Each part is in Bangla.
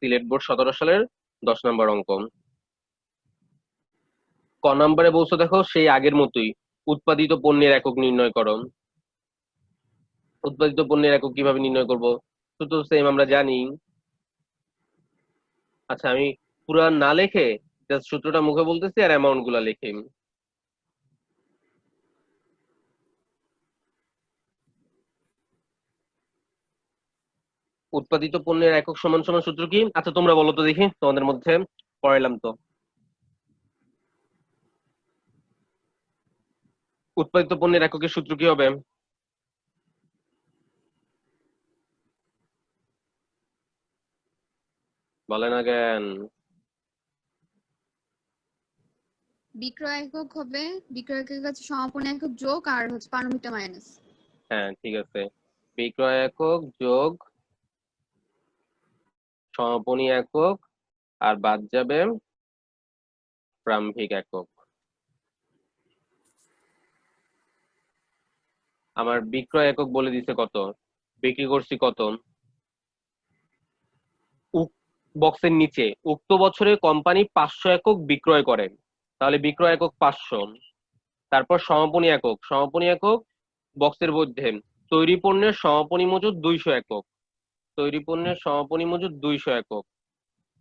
সিলেট বোর্ড 17 সালের 10 নম্বর অঙ্ক। ক নম্বরে বলছো দেখো সেই আগের মতোই উৎপাদিত পণ্যের একক নির্ণয় করো। উৎপাদিত পণ্যের একক কিভাবে নির্ণয় করব? তো সেম আমরা জানি। আচ্ছা আমি পুরা না লিখে জাস্ট সূত্রটা মুখে বলতেছি আর অ্যামাউন্ট গুলা লিখে। উৎপাদিত পণ্যের একক সমান সমান সূত্র কি? আচ্ছা তোমরা বলো তো দেখি, তোমাদের মধ্যে পড়াইলাম তো। উৎপাদিত পণ্যের এককের সূত্র কি হবে? বলে না কেন? বিক্রয় একক হবে, বিক্রয় একক হচ্ছে সমাপনী একক যোগ আর হচ্ছে পারমিতা মাইনাস। হ্যাঁ ঠিক আছে, বিক্রয় একক যোগ সমাপনী একক আর বাদ যাবে প্রারম্ভিক একক। আমার বিক্রয় একক বলে দিছে কত, বিক্রি করছি কত। বক্সের নিচে উক্ত বছরে কোম্পানি 500 একক বিক্রয় করে, তাহলে বিক্রয় একক 500। তারপর সমাপনী একক, সমাপনী একক বক্সের মধ্যে তৈরি পণ্যের সমাপনী মজুদ 200 একক, তৈরি পণ্যের সমাপনী মজুদ 200 একক।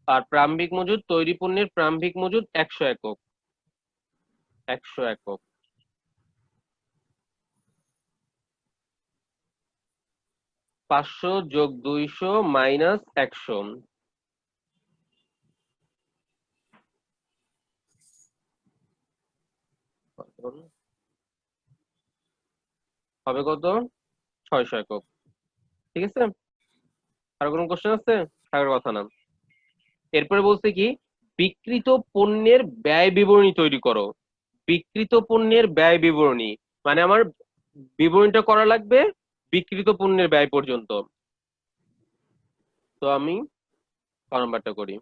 আর প্রারম্ভিক মজুদ, তৈরি পণ্যের প্রারম্ভিক মজুদ 100 একক, 100 একক। পাঁচশো যোগ 200 মাইনাস 100 হবে কত? 600 একক। ঠিক আছে, আর কোনো কোশ্চেন আছে? থাকার কথা না। এরপরে বলছে কি, বিক্রিত পণ্যের ব্যয় বিবরণী তৈরি করো। বিক্রিত পণ্যের ব্যয় বিবরণী মানে আমার বিবরণীটা করা লাগবে বিক্রিত পণ্যের ব্যয় পর্যন্ত। তো আমি ক নাম্বারটা করি।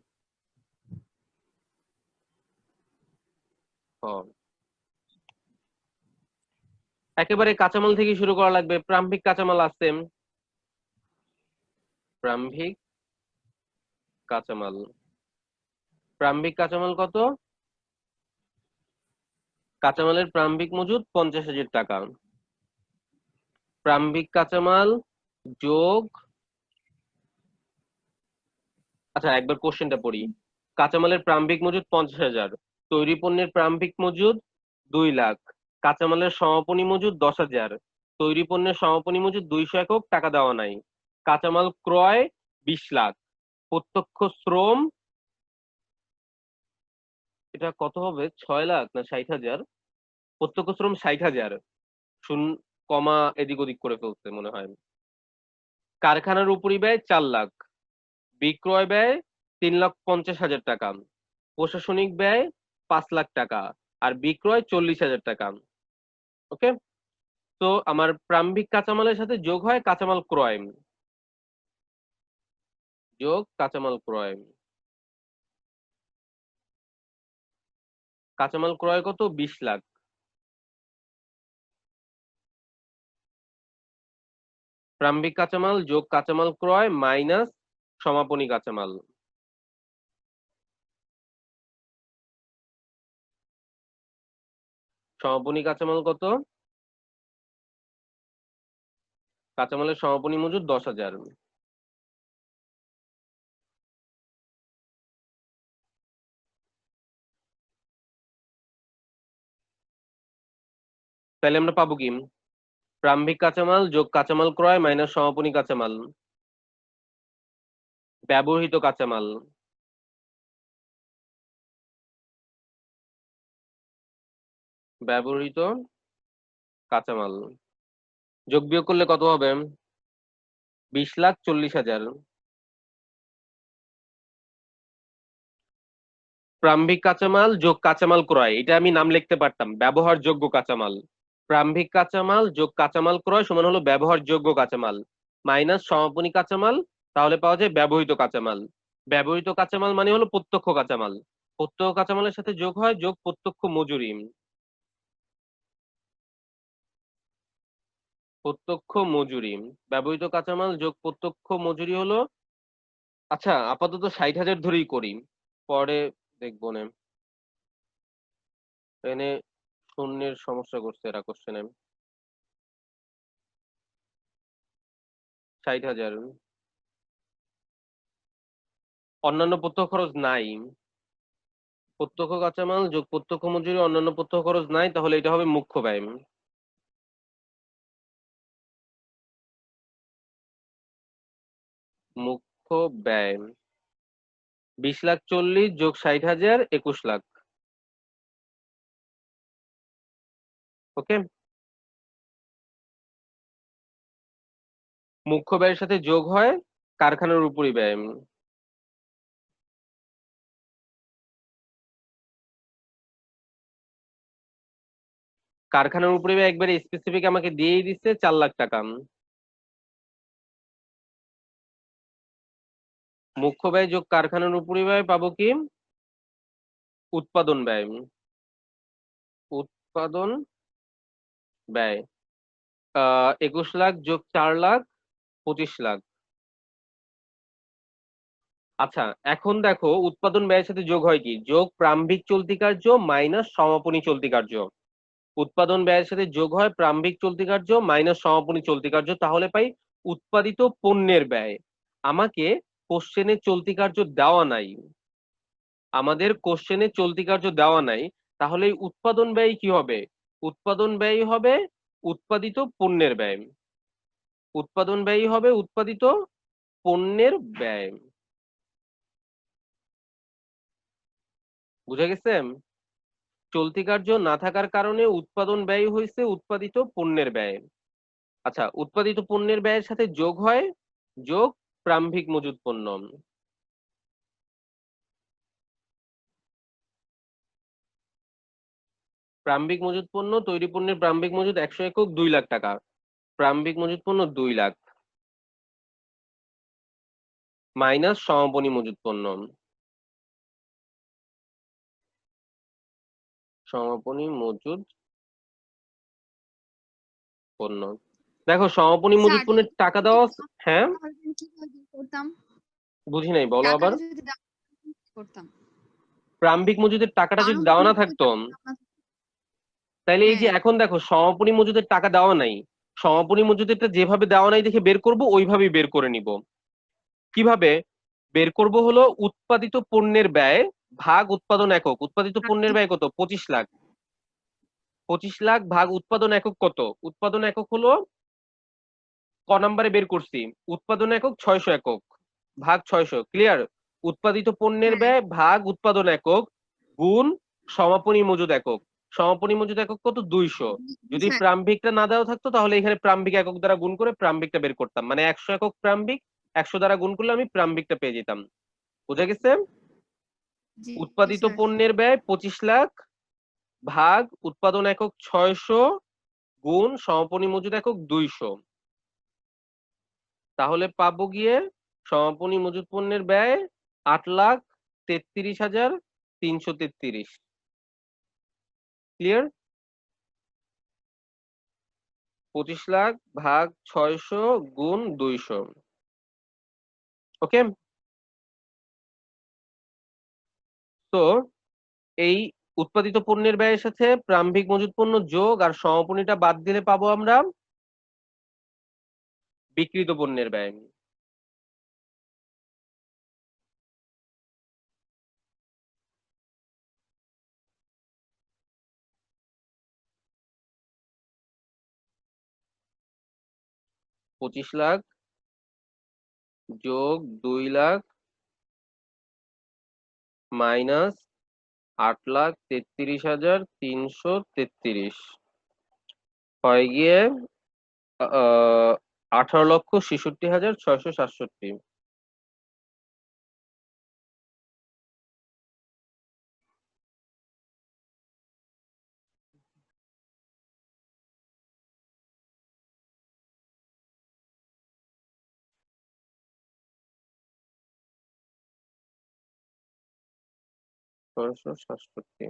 একেবারে কাঁচামাল থেকে শুরু করা লাগবে। প্রারম্ভিক কাঁচামাল আছে, প্রারম্ভিক কাঁচামাল, প্রারম্ভিক কাঁচামাল কত? কাঁচামালের প্রারম্ভিক মজুদ 50,000 টাকা। প্রারম্ভিক কাঁচামাল যোগ, আচ্ছা একবার কোশ্চেনটা পড়ি। কাঁচামালের প্রারম্ভিক মজুদ 50,000, তৈরি পণ্যের প্রারম্ভিক মজুদ 2 লাখ, কাঁচামালের সমাপনী মজুদ 10,000, তৈরি পণ্যের সমাপনী মজুদ 200 একক, টাকা দেওয়া নাই। কাঁচামাল ক্রয় 20 লাখ, প্রত্যক্ষ শ্রম এটা কত হবে, 6 লাখ না 60,000? প্রত্যক্ষ শ্রম 60,000, শূন্য কমা এদিক ওদিক করে ফেলছে মনে হয়। কারখানার উপরি ব্যয় 4 লাখ, বিক্রয় ব্যয় 3,50,000 টাকা, প্রশাসনিক ব্যয় 5 লাখ টাকা, আর বিক্রয় 40,000 টাকা। ওকে, তো আমার প্রারম্ভিক কাঁচামালের সাথে যোগ হয় কাঁচামাল ক্রয়, যোগ কাঁচামাল ক্রয়। কাঁচামাল ক্রয় কত? 20 লাখ। প্রারম্ভিক কাঁচামাল যোগ কাঁচামাল ক্রয় মাইনাস সমাপনী কাঁচামাল। সমাপনী কাঁচামাল কত? কাঁচামালের সমাপনী মজুদ 10,000। তাহলে আমরা পাবো কি, প্রারম্ভিক কাঁচামাল যোগ কাঁচামাল ক্রয় মাইনাস সমাপনী কাঁচামাল, ব্যবহৃত কাঁচামাল, ব্যবহৃত কাঁচামাল যোগ বিয়োগ করলে কত হবে? 20,40,000। প্রারম্ভিক কাঁচামাল যোগ কাঁচামাল ক্রয়, এটা আমি নাম লিখতে পারতাম ব্যবহারযোগ্য কাঁচামাল। প্রারম্ভিক কাঁচামাল যোগ কাঁচামাল ক্রয় সমান হলো ব্যবহারযোগ্য কাঁচামাল মাইনাস সমাপনী কাঁচামাল, তাহলে পাওয়া যায় ব্যবহৃত কাঁচামাল। ব্যবহৃত কাঁচামাল মানে হলো প্রত্যক্ষ কাঁচামাল, প্রত্যক্ষ কাঁচামালের সাথে যোগ হয় যোগ প্রত্যক্ষ মজুরি। প্রত্যক্ষ মজুরি, ব্যবহৃত কাঁচামাল যোগ প্রত্যক্ষ মজুরি হলো আচ্ছা আপাতত 60,000 ধরেই করি, পরে দেখবো না। এনে শূন্যের সমস্যা করছে এরা কোশ্চেনে। 60,000 অন্যান্য প্রত্যক্ষ খরচ নাই। প্রত্যক্ষ কাঁচামাল যোগ প্রত্যক্ষ মজুরি অন্যান্য প্রত্যক্ষ খরচ নাই, তাহলে এটা হবে মুখ্য ব্যয়। মুখ্য ব্যয় 20,40,000 যোগ 60,000 21 লাখ। ওকে, মুখ্য ব্যয়ের সাথে যোগ হয় কারখানার উপরি ব্যয়। কারখানার উপরি ব্যয় একবারে স্পেসিফিক আমাকে দিয়েই দিচ্ছে 4 লাখ টাকা। মুখ্য ব্যয় যোগ কারখানার উপরি ব্যয় পাবো কি? উৎপাদন ব্যয়। উৎপাদন ব্যয় 21 লাখ যোগ 4 লাখ 25 লাখ। আচ্ছা এখন দেখো উৎপাদন ব্যয়ের সাথে যোগ হয় কি? যোগ প্রারম্ভিক চলতি কার্য মাইনাস সমাপনী চলতি কার্য। উৎপাদন ব্যয়ের সাথে যোগ হয় প্রারম্ভিক চলতি কার্য মাইনাস সমাপনী চলতি কার্য, তাহলে পাই উৎপাদিত পণ্যের ব্যয়। আমাকে কোশ্চেনে চলতি কার্য দেওয়া নাই, আমাদের কোশ্চেনে চলতি কার্য দেওয়া নাই, তাহলে এই উৎপাদন ব্যয় কি হবে? উৎপাদন ব্যয় হবে উৎপাদিত পণ্যের ব্যয়। উৎপাদন ব্যয় হবে উৎপাদিত পণ্যের ব্যয়। বুঝা গেছে? চলতি কার্য না থাকার কারণে উৎপাদন ব্যয় হয়েছে উৎপাদিত পণ্যের ব্যয়। আচ্ছা উৎপাদিত পণ্যের ব্যয়ের সাথে যোগ হয় যোগ প্রারম্ভিক মজুত পণ্য। প্রারম্ভিক মজুত পণ্য তৈরি পণ্যের প্রারম্ভিক মজুত 100 একক 2 লাখ টাকা। প্রারম্ভিক মজুত পণ্য 2 লাখ মাইনাস সমাপনী মজুত পণ্য। সমাপনী মজুত পণ্য, দেখো সমাপনী মজুত স্যার পণ্যের টাকা দেওয়া হ্যাঁ কিভাবে বের করতাম? বুঝি নাই, বলো আবার। টাকাটা যদি করতাম প্রারম্ভিক মজুদের টাকাটা যদি দেওয়া না অনুপাতে থাকতো, আমরা তাইলে এই যে হ্যাঁ এখন দেখো সমাপনী মজুদের টাকা দেওয়া নাই, সমাপনী মজুদেরটা যেভাবে দেওয়া নাই দেখে বের করব ওইভাবেই বের করে নিব। কিভাবে বের করব? হলো উৎপাদিত পণ্যের ব্যয় ভাগ উৎপাদন একক। উৎপাদিত পণ্যের ব্যয় কত? 25 লাখ। 25 লাখ ভাগ উৎপাদন একক কত? উৎপাদন একক হলো ক নাম্বারে বের করছি? উৎপাদন একক 600 একক ভাগ 600। ক্লিয়ার? উৎপাদিত পণ্যের হ্যাঁ ব্যয় ভাগ উৎপাদন একক গুণ সমাপনী মজুদ একক। সমাপনী মজুদ একক কত? 200। যদি স্যার প্রারম্ভিকটা না দেওয়া থাকতো তাহলে এখানে প্রারম্ভিক একক দ্বারা গুণ করে প্রারম্ভিকটা বের করতাম, মানে 100 একক প্রারম্ভিক 100 দ্বারা গুণ করলে আমি প্রারম্ভিকটা পেয়ে যেতাম। বুঝা গেছে? জি উৎপাদিত স্যার পণ্যের ব্যয় 25 লাখ ভাগ উৎপাদন একক 600 গুণ সমাপনী মজুদ একক 200, তাহলে পাবো গিয়ে সমাপনী মজুদ পণ্যের ব্যয় 8,33,333। ক্লিয়ার? 25 লাখ ভাগ 600 গুণ 200। ওকে, তো এই উৎপাদিত পণ্যের ব্যয়ের সাথে প্রারম্ভিক মজুদ পণ্য যোগ আর সমাপনীটা বাদ দিলে পাবো আমরা বিক্রিত পণ্যের ব্যয়। 25 লাখ যোগ 2 লাখ মাইনাস 8,33,333 হয় গিয়ে 18,66,667। ছয়শো সাতষট্টি।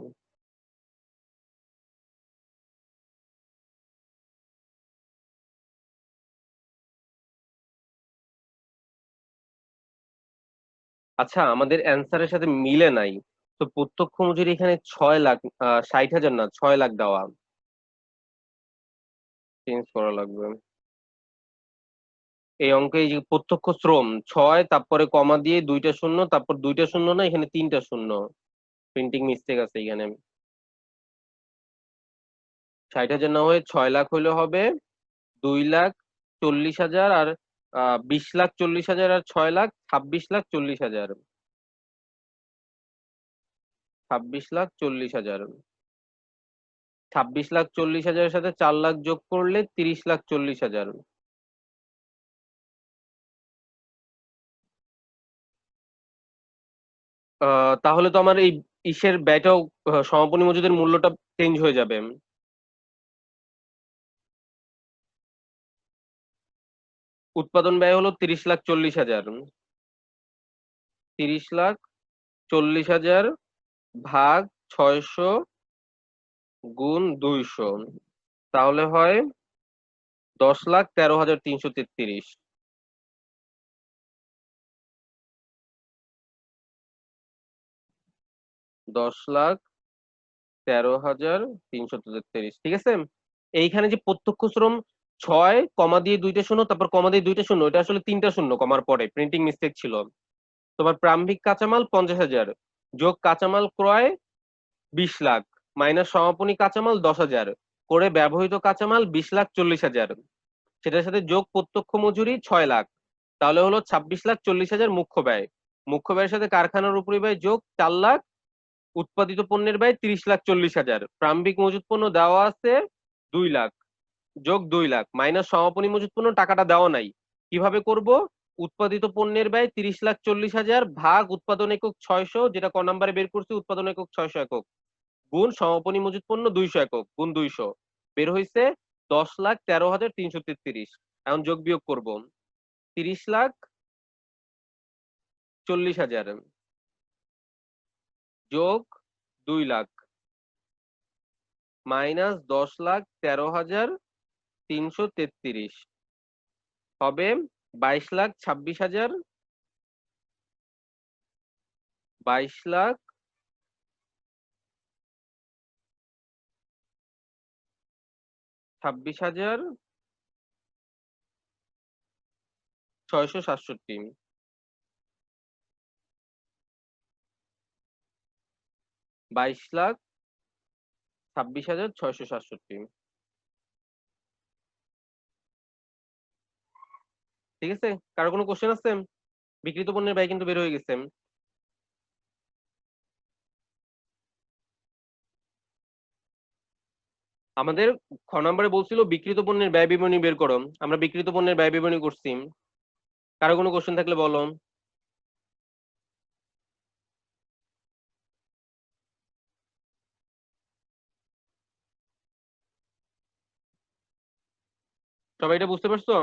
আচ্ছা, আমাদের অ্যান্সারের সাথে মিলে নাই। তো প্রত্যক্ষ মজুরি এখানে 6 লাখ, 60,000 না, 6 লাখ দেওয়া। চেঞ্জ করা লাগবে। এই অঙ্কে এই যে প্রত্যক্ষ শ্রম 6, তারপরে কমা দিয়ে 2টা শূন্য, তারপর 2টা শূন্য না, এখানে 3টা শূন্য। প্রিন্টিং মিস্টেক আছে এখানে। 60,000 না হয়ে 6 লাখ হইলে হবে 2,40,000, আর 20,40,000, আর 6 লাখ 26,40,000। 26,40,000। 26,40,000-এর সাথে 4 লাখ যোগ করলে 30,40,000। তাহলে তো আমার এই ইসের ব্যয়টাও, সমাপনী মজুদের মূল্যটা চেঞ্জ হয়ে যাবে। উৎপাদন ব্যয় হলো 30,40,000। 30,40,000 ভাগ 600 গুণ 200, তাহলে হয় 10,13,333। 10,13,333, ঠিক আছে। এইখানে যে প্রত্যক্ষ শ্রম 6 কমা দিয়ে 2টা শূন্য, তারপর কমা দিয়ে 2টা শূন্য, এটা আসলে 3টা শূন্য কমার পরে প্রিন্টিং মিস্টেক ছিল। তোমার প্রারম্ভিক কাঁচামাল 50,000 যোগ কাঁচামাল ক্রয় 20 লাখ মাইনাস সমাপনী কাঁচামাল 10,000 করে ব্যবহৃত কাঁচামাল 20,40,000, সেটার সাথে যোগ প্রত্যক্ষ মজুরি 6 লাখ, তাহলে হলো 26,40,000 মুখ্য ব্যয়। মুখ্য ব্যয়ের সাথে কারখানার উপরি ব্যয় যোগ 4 লাখ, উৎপাদিত পণ্যের ব্যয় 30,40,000, প্রারম্ভিক মজুত পণ্য দেওয়া আছে 2 লাখ, যোগ 2 লাখ মাইনাস সমাপনী মজুত পণ্য টাকাটা দেওয়া নাই। কিভাবে করব? উৎপাদিত পণ্যের ব্যয় 30,40,000 ভাগ উৎপাদন একক 600, যেটা ক নাম্বারে বের করছি, উৎপাদন একক 600 একক, গুণ সমাপনী মজুত পণ্য 200 একক, গুণ 200, বের হইছে 10,13,333। এখন যোগ বিয়োগ করব। 30,40,000 যোগ 2 লাখ মাইনাস 10,13,333 হবে 22,26,000। 22,26,667। 22,26,667, ঠিক আছে। কারো কোনো কোশ্চেন আছে? বিক্রিত পণ্যের ব্যয় কিন্তু বের হয়ে গেছে। আমাদের খ নম্বরে বলছিল বিক্রিত পণ্যের ব্যয় বিবরণী বের করো, আমরা বিক্রিত পণ্যের ব্যয় বিবরণী করছি। কারো কোনো কোশ্চেন থাকলে বলো। সবাই এটা বুঝতে পারছো?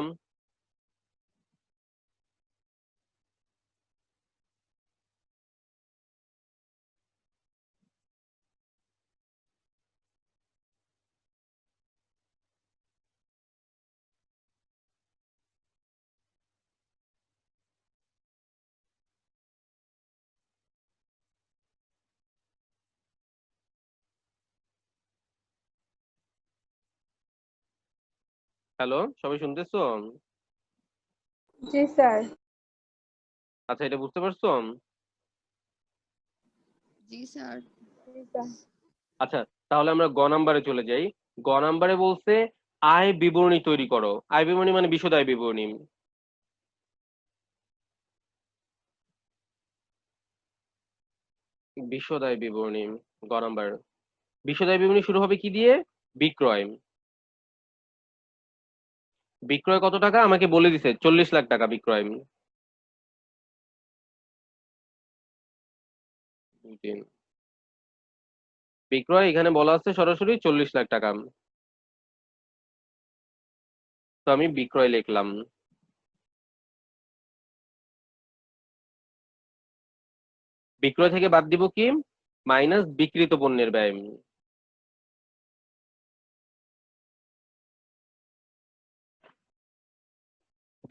হ্যালো, সবাই শুনতেছো? জি স্যার। আচ্ছা, এটা বুঝতে পারছো? জি স্যার। আচ্ছা, তাহলে আমরা গ নাম্বারে চলে যাই। গ নাম্বারে বলছে আয় বিবরণী তৈরি করো। আয় বিবরণী মানে বিশদ আয় বিবরণী। বিশদ আয় বিবরণী, গ নাম্বার। বিশদ আয় বিবরণী শুরু হবে কি দিয়ে? বিক্রয়। বিক্রয় কত টাকা আমাকে বলে দিছে, 40 লাখ টাকা বিক্রয়। 2, 3। বিক্রয় এখানে বলা আছে সরাসরি 40 লাখ টাকা, তো আমি বিক্রয় লিখলাম। বিক্রয় থেকে বাদ দিব কি? মাইনাস বিক্রিত পণ্যের ব্যয়।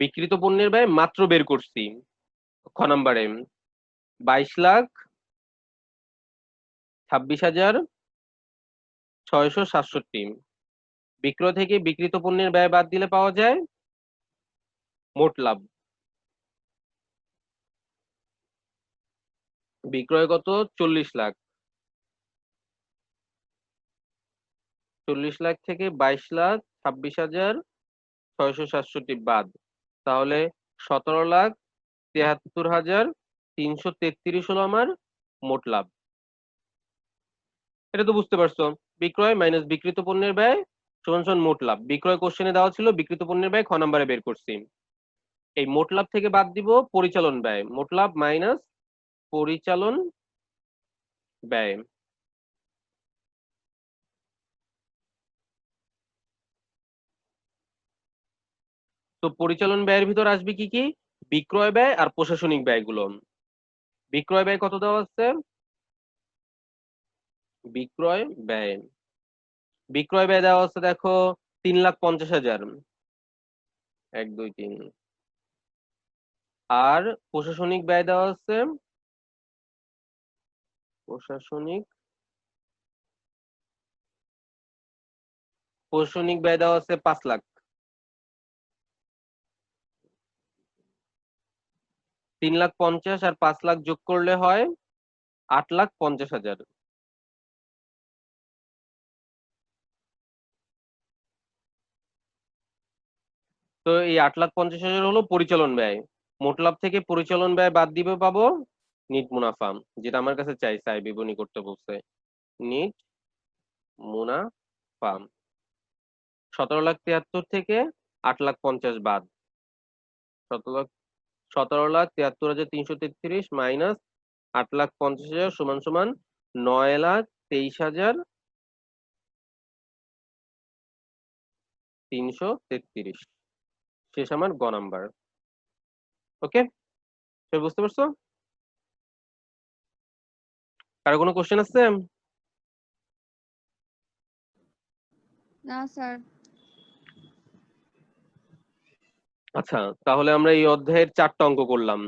বিক্রিত পণ্যের ব্যয় মাত্র বের করছি খ নাম্বারে। 22,26,667। বিক্রয় থেকে বিক্রিত পণ্যের ব্যয় বাদ দিলে পাওয়া যায় মোট লাভ। বিক্রয় কত? 40 লাখ। 40 লাখ থেকে 22,26,667 বাদ, তাহলে 17,73,333 হলো আমার মোট লাভ। এটা তো বুঝতে পারছো, বিক্রয় মাইনাস বিক্রিত পণ্যের ব্যয় সমান সমান মোট লাভ। বিক্রয় কোশ্চেনে দেওয়া ছিল, বিক্রিত পণ্যের ব্যয় খ নম্বরে বের করছি। এই মোট লাভ থেকে বাদ দিব পরিচালন ব্যয়, মোট লাভ মাইনাস পরিচালন ব্যয়। তো পরিচালন ব্যয়ের ভিতর আসবে কি কি? বিক্রয় ব্যয় আর প্রশাসনিক ব্যয়গুলো। বিক্রয় ব্যয় কত দেওয়া আছে? বিক্রয় ব্যয় দেওয়া আছে দেখো 3,50,000, 1 2 3। আর প্রশাসনিক ব্যয় দেওয়া আছে, প্রশাসনিক ব্যয় দেওয়া আছে 5 লাখ। 3,50,000 আর 5 লাখ যোগ করলে হয় 8,50,000। তো এই 8,50,000 হলো পরিচালন ব্যয়। মোট লাভ থেকে পরিচালন ব্যয় বাদ দিবে পাবো নিট মুনাফা, যেটা আমার কাছে চাইছে বিবরণী করতে বলছে। নিট মুনাফা 17,73,000 থেকে 8,50,000 বাদ, 17,73,333 মাইনাস 8,50,000 সমান সমান 9,23,333। শেষ আমার গ নাম্বার। ওকে, বুঝতে পারছো? কারো কোনো কোশ্চেন আছে? না স্যার। আচ্ছা, তাহলে আমরা এই অধ্যায়ের 4টা অঙ্ক করলাম।